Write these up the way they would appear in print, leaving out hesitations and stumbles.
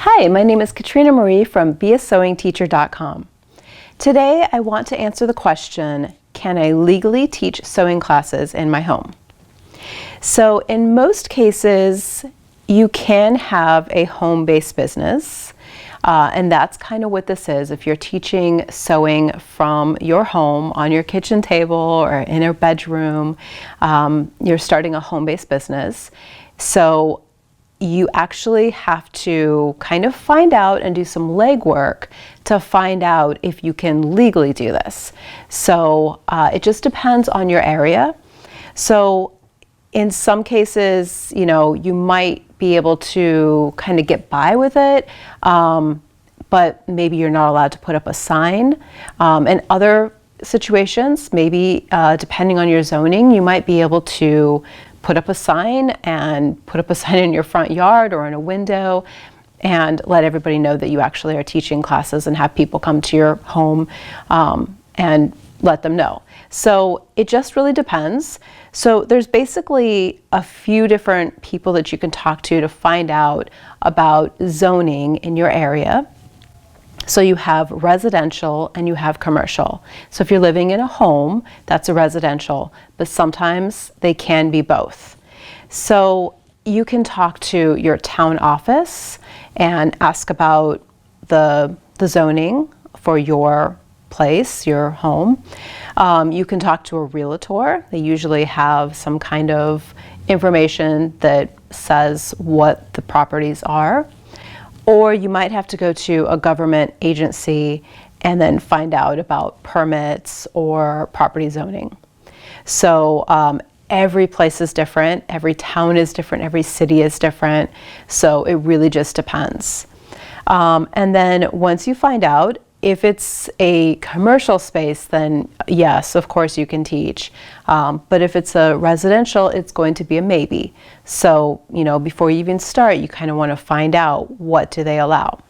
Hi, my name is Katrina Marie from beasewingteacher.com. Today I want to answer the question, can I legally teach sewing classes in my home? So in most cases, you can have a home-based business, and that's kind of what this is. If you're teaching sewing from your home, on your kitchen table or in a bedroom, you're starting a home-based business. So you actually have to kind of find out and do some legwork to find out if you can legally do this. So it just depends on your area. So in some cases, you might be able to kind of get by with it, but maybe you're not allowed to put up a sign. In other situations, maybe depending on your zoning, you might be able to put up a sign in your front yard or in a window and let everybody know that you actually are teaching classes and have people come to your home and let them know. So it just really depends. So there's basically a few different people that you can talk to find out about zoning in your area. So you have residential and you have commercial. So if you're living in a home, that's a residential, but sometimes they can be both. So you can talk to your town office and ask about the zoning for your place, your home. You can talk to a realtor. They usually have some kind of information that says what the properties are. Or you might have to go to a government agency and then find out about permits or property zoning. So every place is different, every town is different, every city is different. So it really just depends. And then once you find out, if it's a commercial space, then yes, of course you can teach. But if it's a residential, it's going to be a maybe. So, before you even start, you kind of want to find out what do they allow.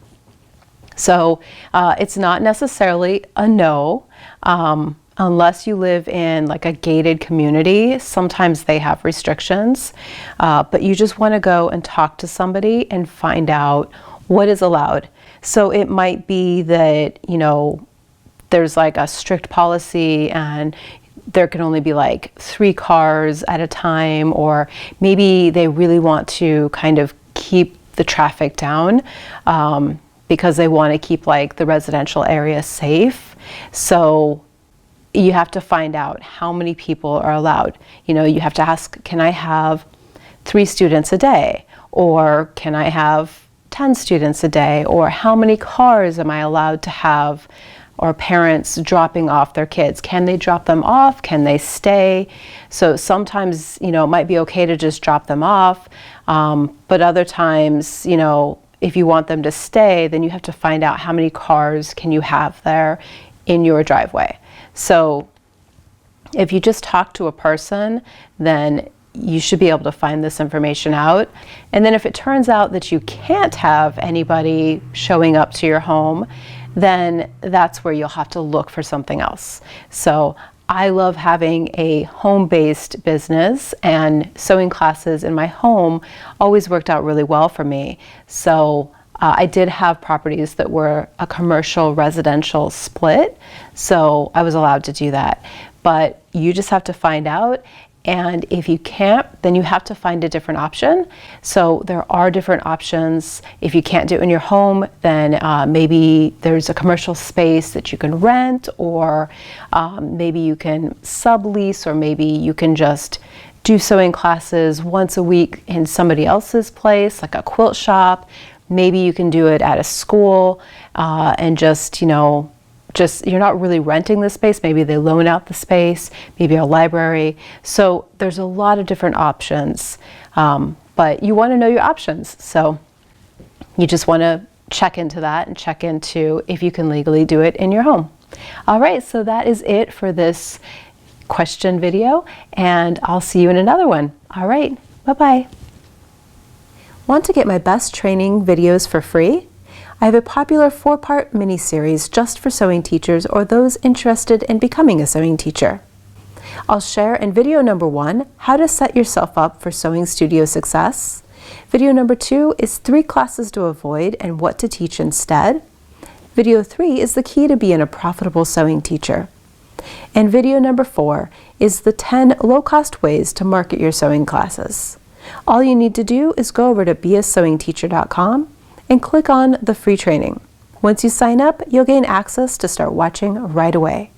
So it's not necessarily a no, unless you live in like a gated community. Sometimes they have restrictions, but you just want to go and talk to somebody and find out what is allowed. So it might be that, there's like a strict policy and there can only be like 3 cars at a time, or maybe they really want to kind of keep the traffic down because they want to keep like the residential area safe. So you have to find out how many people are allowed. You have to ask, can I have 3 students a day? Or can I have 10 students a day? Or how many cars am I allowed to have? Or parents dropping off their kids, can they drop them off? Can they stay? So sometimes, it might be okay to just drop them off. But other times, if you want them to stay, then you have to find out how many cars can you have there in your driveway. So if you just talk to a person, then you should be able to find this information out. And then if it turns out that you can't have anybody showing up to your home, then that's where you'll have to look for something else. So I love having a home-based business, and sewing classes in my home always worked out really well for me. So I did have properties that were a commercial residential split, so I was allowed to do that. But you just have to find out. And if you can't, then you have to find a different option. So there are different options. If you can't do it in your home, then maybe there's a commercial space that you can rent, or maybe you can sublease, or maybe you can just do sewing classes once a week in somebody else's place, like a quilt shop. Maybe you can do it at a school and just you're not really renting the space. Maybe they loan out the space, maybe a library. So there's a lot of different options, but you want to know your options. So you just want to check into that and check into if you can legally do it in your home. All right, so that is it for this question video, and I'll see you in another one. All right, bye-bye. Want to get my best training videos for free? I have a popular 4-part mini-series just for sewing teachers or those interested in becoming a sewing teacher. I'll share in video number 1 how to set yourself up for sewing studio success, Video number 2 is 3 classes to avoid and what to teach instead. Video 3 is the key to being a profitable sewing teacher. And video number 4 is the 10 low-cost ways to market your sewing classes. All you need to do is go over to beasewingteacher.com and click on the free training. Once you sign up, you'll gain access to start watching right away.